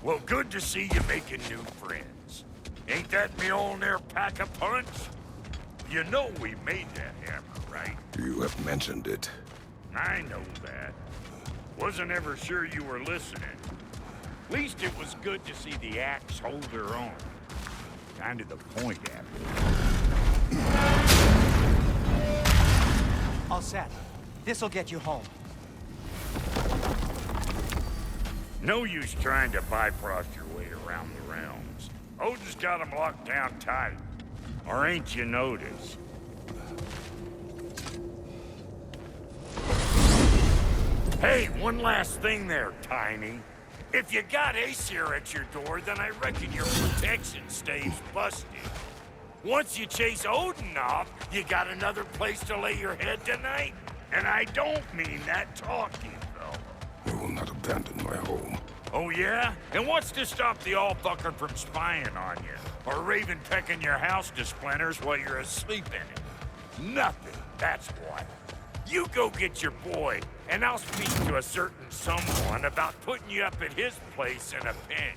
Well, good to see you making new friends. Ain't that me old there pack a punch? You know we made that hammer, right? You have mentioned it. I know that. Wasn't ever sure you were listening. Least it was good to see the axe hold her own. Kind of the point, after. All set. This'll get you home. No use trying to bifrost your way around the realms. Odin's got them locked down tight. Or ain't you noticed? Hey, one last thing there, Tiny. If you got Aesir at your door, then I reckon your protection stays busted. Once you chase Odin off, you got another place to lay your head tonight? And I don't mean that talking, though. I will not abandon my home. Oh, yeah? And what's to stop the all-fucker from spying on you? Or Raven pecking your house to splinters while you're asleep in it? Nothing, that's what. You go get your boy, and I'll speak to a certain someone about putting you up at his place in a pinch.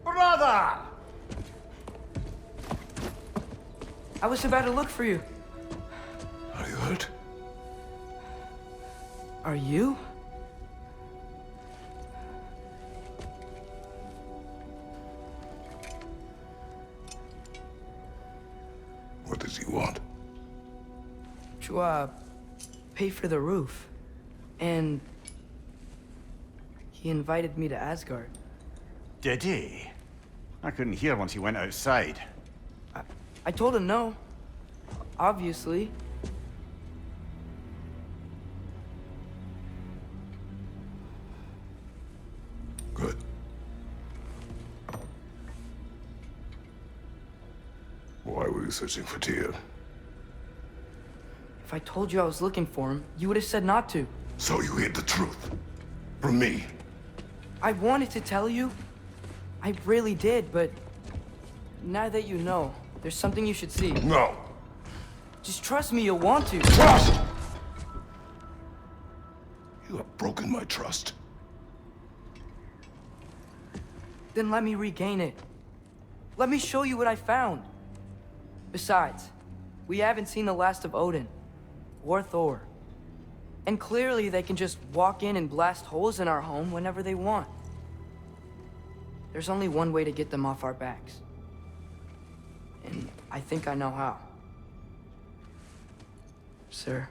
Brother! I was about to look for you. Are you hurt? Are you? What does he want? To, pay for the roof. And he invited me to Asgard. Did he? I couldn't hear once he went outside. I told him no. Obviously. Good. Why were you searching for Tyr? If I told you I was looking for him, you would have said not to. So you hid the truth. From me. I wanted to tell you. I really did, but now that you know, there's something you should see. No. Just trust me, you'll want to. Trust! You have broken my trust. Then let me regain it. Let me show you what I found. Besides, we haven't seen the last of Odin or Thor. And clearly they can just walk in and blast holes in our home whenever they want. There's only one way to get them off our backs. And I think I know how. Sir.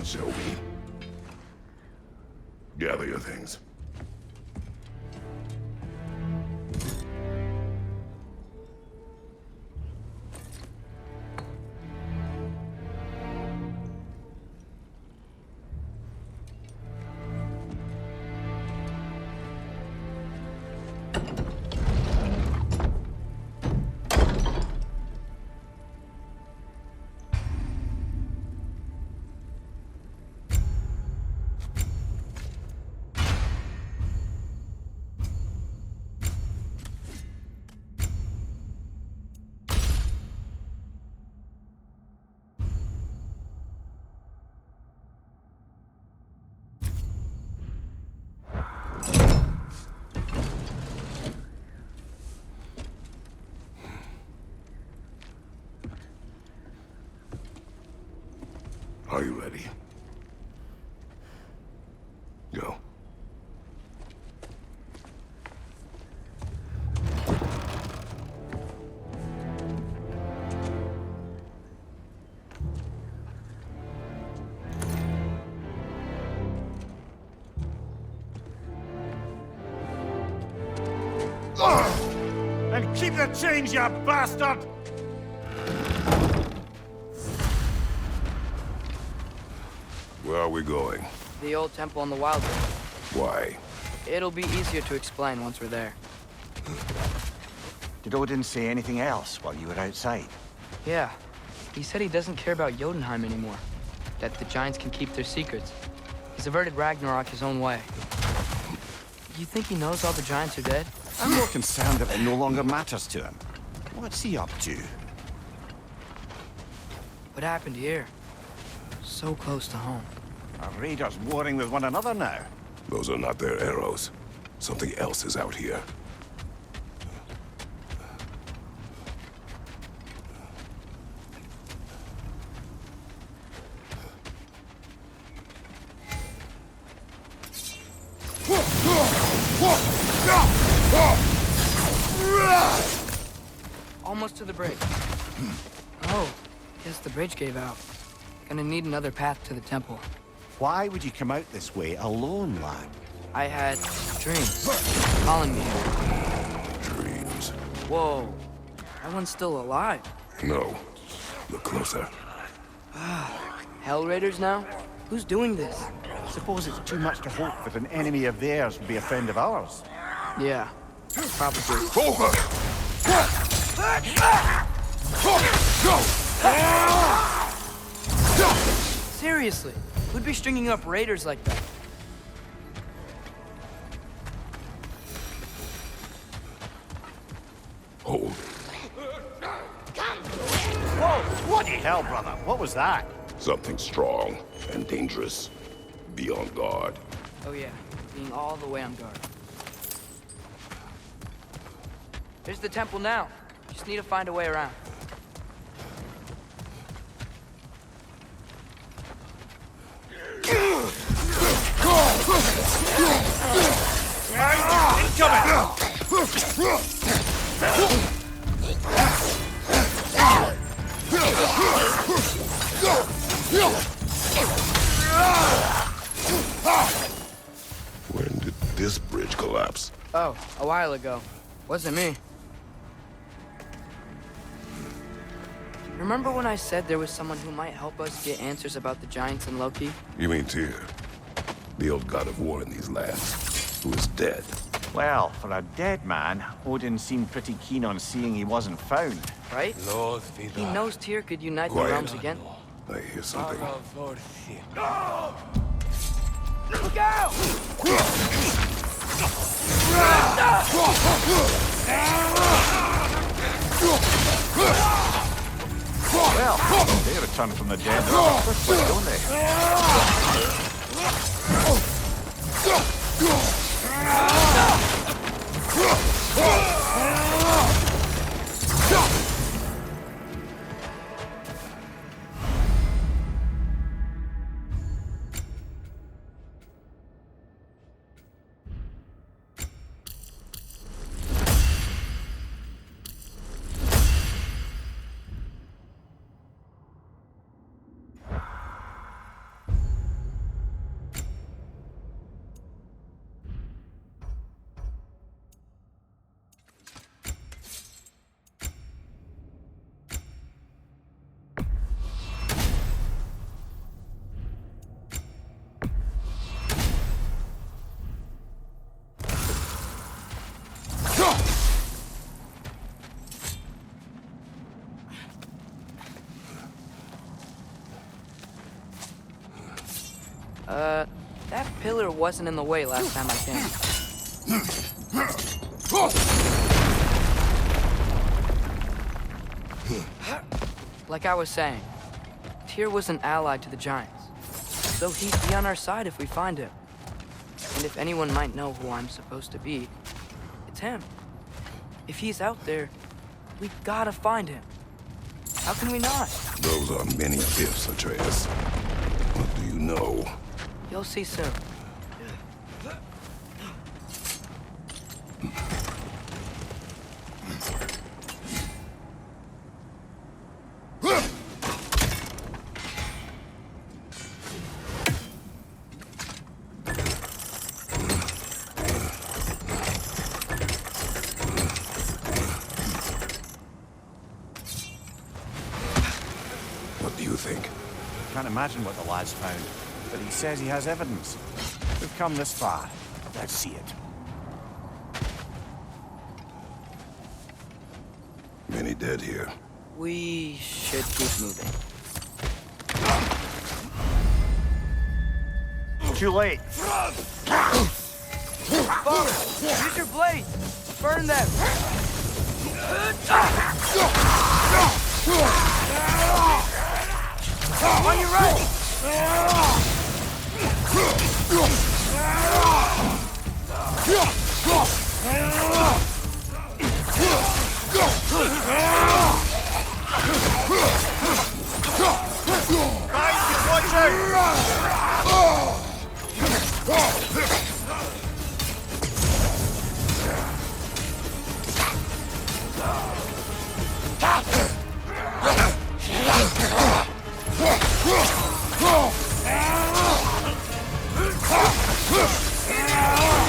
Show me. Gather your things. Are you ready? Go. And keep the change, you bastard! Where are we going? The old temple on the Wildwood. Why? It'll be easier to explain once we're there. Did Odin say anything else while you were outside? Yeah. He said he doesn't care about Jotunheim anymore. That the giants can keep their secrets. He's averted Ragnarok his own way. You think he knows all the giants are dead? I'm more concerned that it no longer matters to him. What's he up to? What happened here? So close to home. Are raiders warring with one another now? Those are not their arrows. Something else is out here. Almost to the bridge. Oh, guess the bridge gave out. Gonna need another path to the temple. Why would you come out this way alone, lad? I had dreams calling me here. Dreams. Whoa, that one's still alive. No. Look closer. Hell Raiders now? Who's doing this? Suppose it's too much to hope that an enemy of theirs would be a friend of ours. Yeah, probably. Seriously, who'd be stringing up raiders like that? Hold. Whoa! Bloody hell, brother! What was that? Something strong and dangerous. Be on guard. Oh yeah, being all the way on guard. There's the temple now. Just need to find a way around. When did this bridge collapse? Oh, a while ago. Wasn't me. Remember when I said there was someone who might help us get answers about the giants and Loki? You mean Tyr? The old god of war in these lands, who is dead. Well, for a dead man, Odin seemed pretty keen on seeing he wasn't found. Right? He knows Tyr could unite the Quiet. realms again. I hear something. Look out! Well, they return from the dead rather quickly, don't they? That pillar wasn't in the way last time I came. Like I was saying, Tyr was an ally to the giants, so he'd be on our side if we find him. And if anyone might know who I'm supposed to be, it's him. If he's out there, we gotta find him. How can we not? Those are many ifs, Atreus. What do you know? You'll see soon. can't imagine what the lad's found, but he says he has evidence. We've come this far. Let's see it. Many dead here. We should keep moving. Too late. Father, use your blade! Burn them! On your right! Watch out!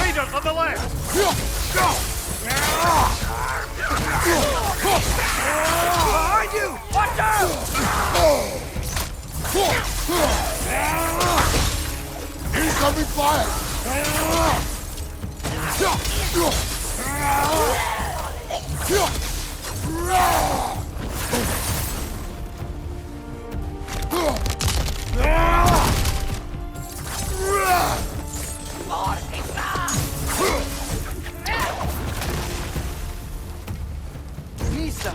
Leaders on the left! Behind you! Watch out! Incoming fire! Nisa!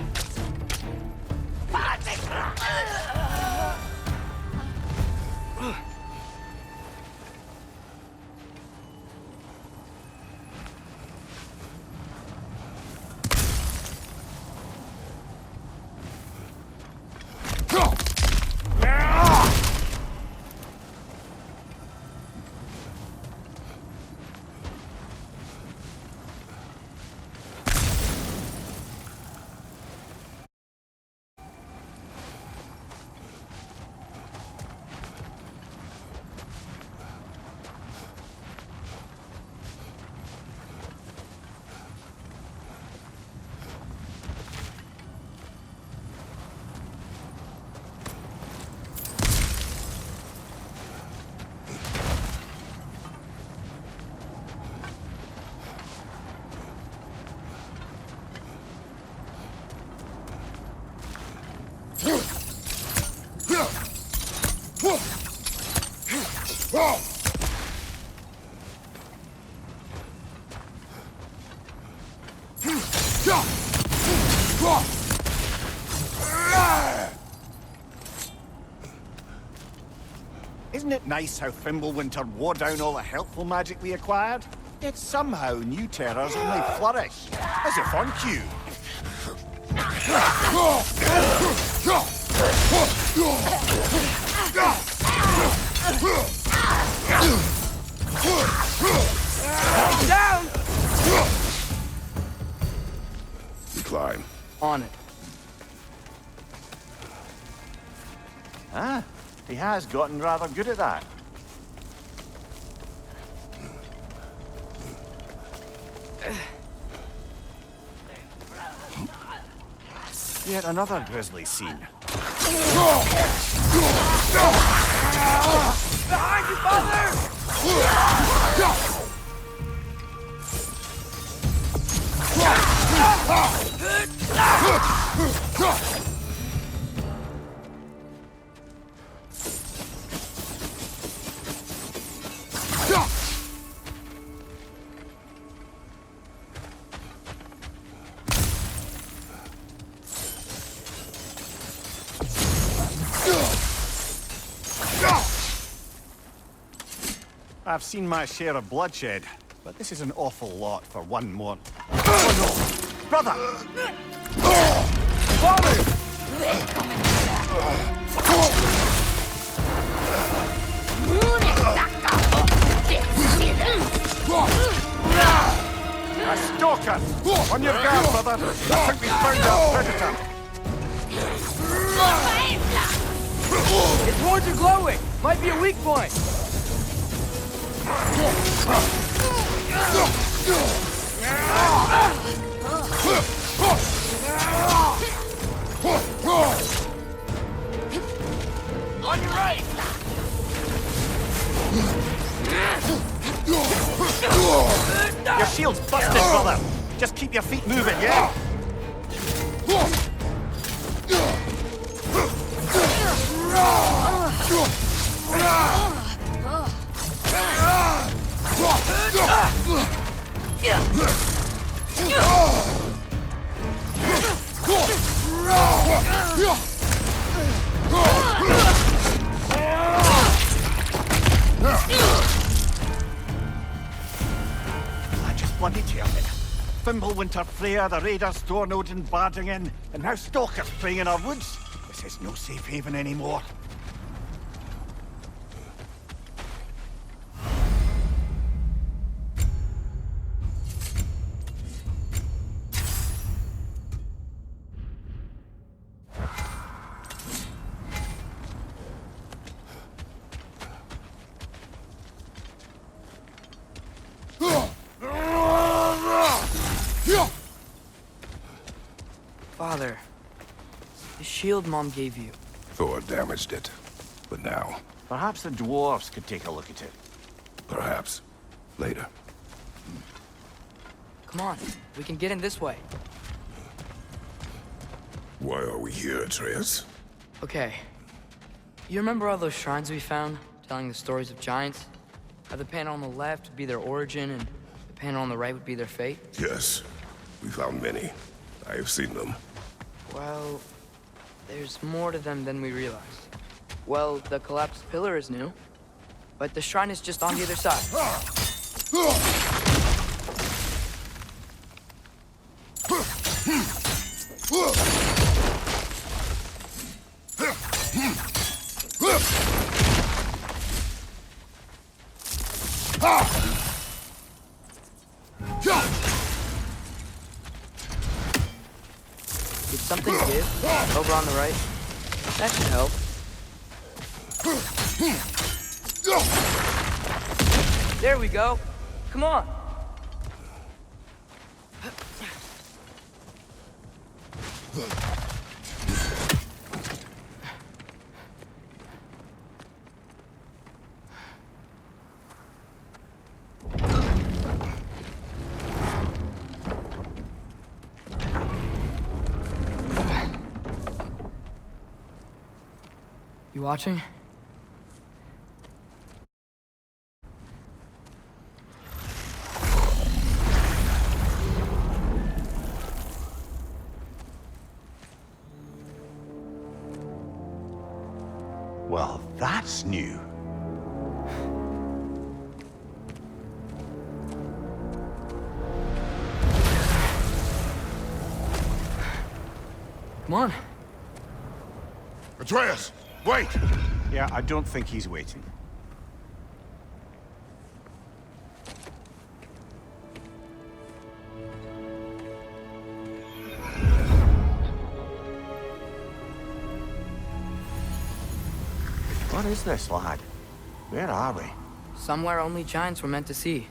Isn't it nice how Fimbulwinter wore down all the helpful magic we acquired? Yet somehow new terrors only flourish, as if on cue. Down! We climb. On it. Ah, he has gotten rather good at that. Yet another grisly scene. Behind you, father! I've seen my share of bloodshed, but this is an awful lot for one more. Oh no! Brother! Father! A stalker! On your guard, brother! I think we found our predator! His horns are glowing! Might be a weak point! On your right! Just keep your feet moving, yeah? I just bloody tell you. Fimbulwinter, Freya, the raiders, Thor, Odin barging in, and now stalkers preying in our woods. This is no safe haven anymore. Father, the shield Mom gave you. Thor damaged it. But now, Perhaps the dwarves could take a look at it. perhaps, later. Come on, we can get in this way. Why are we here, Atreus? Okay. You remember all those shrines we found, telling the stories of giants? How the panel on the left would be their origin, and the panel on the right would be their fate? Yes, we found many. I have seen them. Well, there's more to them than we realize. Well, the collapsed pillar is new, but the shrine is just on the other side. Did something give? Over on the right? That should help. There we go. Come on. You watching? Well, that's new. Come on. Atreus, wait! Yeah, I don't think he's waiting. What is this, lad? Where are we? Somewhere only giants were meant to see.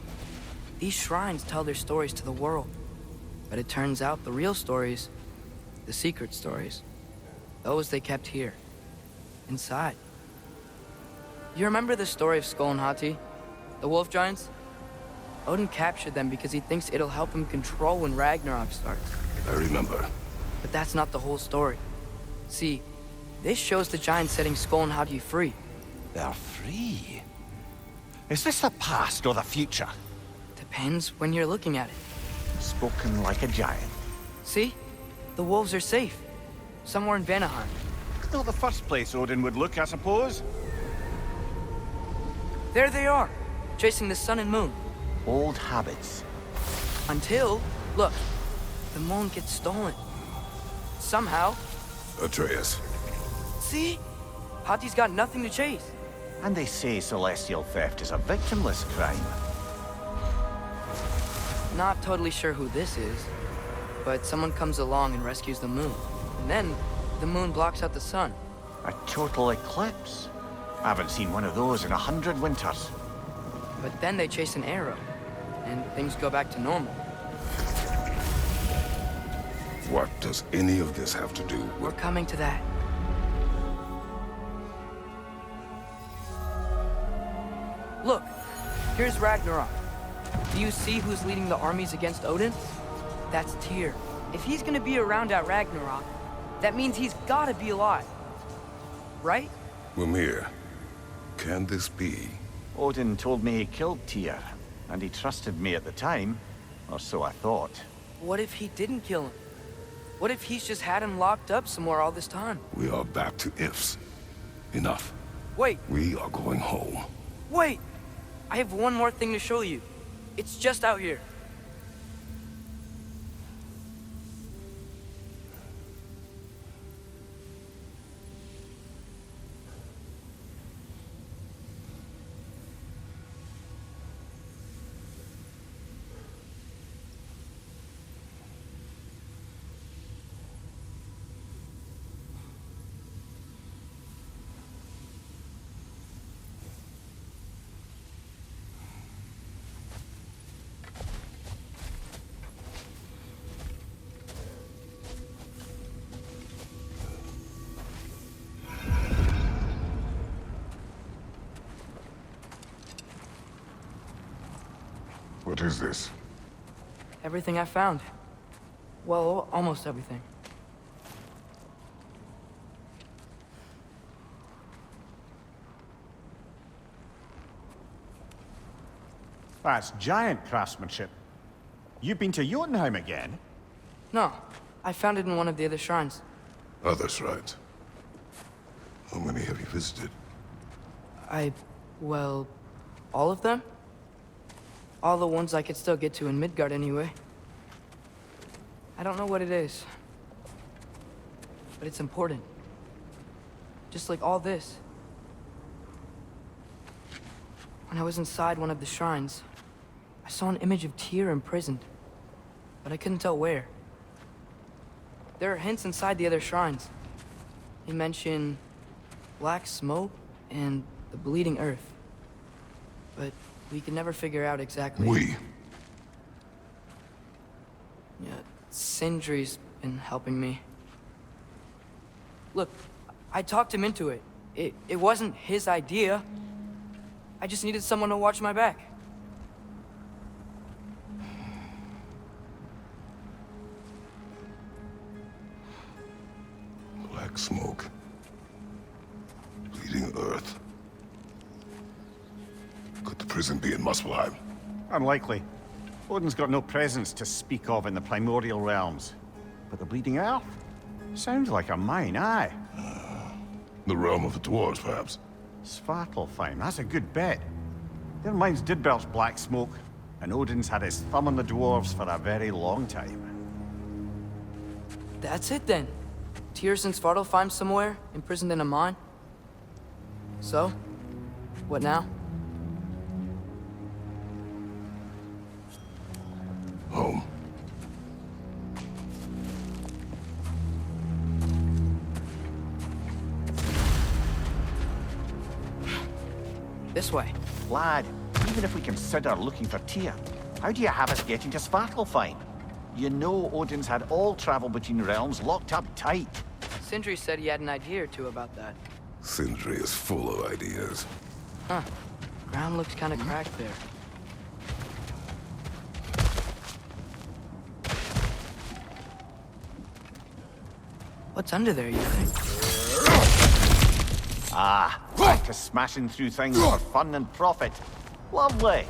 These shrines tell their stories to the world. But it turns out the real stories, the secret stories, those they kept here, inside. You remember the story of Skull and Hati, the wolf giants? Odin captured them because he thinks it'll help him control when Ragnarok starts. I remember. But that's not the whole story. See, this shows the giants setting Skull and Hati free. They're free. Is this the past or the future? Depends when you're looking at it. Spoken like a giant. See? The wolves are safe. Somewhere in Vanaheim. Not the first place Odin would look, I suppose. There they are, chasing the sun and moon. Old habits. Until, look, the moon gets stolen. Somehow. Atreus. See? Hati's got nothing to chase. And they say celestial theft is a victimless crime. Not totally sure who this is, but someone comes along and rescues the moon. And then, the moon blocks out the sun. A total eclipse. I haven't seen one of those in 100 winters. But then they chase an arrow, and things go back to normal. What does any of this have to do We're with... coming to that. Look, here's Ragnarok. Do you see who's leading the armies against Odin? That's Tyr. If he's gonna be around at Ragnarok, that means he's gotta be alive. Right? Mimir, can this be? Odin told me he killed Tyr, and he trusted me at the time, or so I thought. What if he didn't kill him? What if he's just had him locked up somewhere all this time? We are back to ifs. Enough. Wait, We are going home. wait! I have one more thing to show you. It's just out here. What is this? Everything I found. Well, almost everything. That's giant craftsmanship. You've been to Jotunheim again? No, I found it in one of the other shrines. Other shrines. How many have you visited? Well, all of them? All the ones I could still get to in Midgard anyway. I don't know what it is. But it's important. Just like all this. When I was inside one of the shrines, I saw an image of Tyr imprisoned. But I couldn't tell where. There are hints inside the other shrines. They mention black smoke and the bleeding earth. But we could never figure out exactly. Yeah, Sindri's been helping me. Look, I talked him into it. It wasn't his idea. I just needed someone to watch my back. Black smoke. Bleeding earth. Could the prison be in Muspelheim? Unlikely. Odin's got no presence to speak of in the primordial realms. But the Bleeding Earth? Sounds like a mine, aye. The realm of the dwarves, perhaps. Svartalfheim, that's a good bet. Their mines did belch black smoke, and Odin's had his thumb on the dwarves for a very long time. That's it then. Tyr's in Svartalfheim somewhere, imprisoned in a mine. So, what now? Home. This way. Lad, even if we consider looking for Tyr, how do you have us getting to Svartalfheim? You know Odin's had all travel between realms locked up tight. Sindri said he had an idea or two about that. Sindri is full of ideas. Huh. Ground looks kind of cracked there. What's under there, you think? Ah, back to smashing through things for fun and profit. Lovely.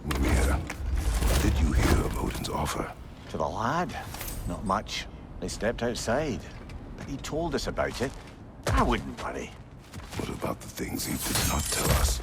Mimir, did you hear of Odin's offer? To the lad, not much. They stepped outside, but he told us about it. I wouldn't worry. What about the things he did not tell us?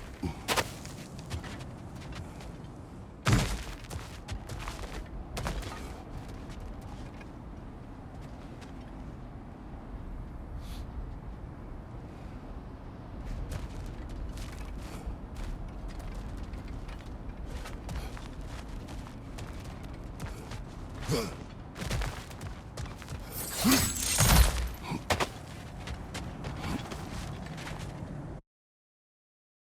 Huh.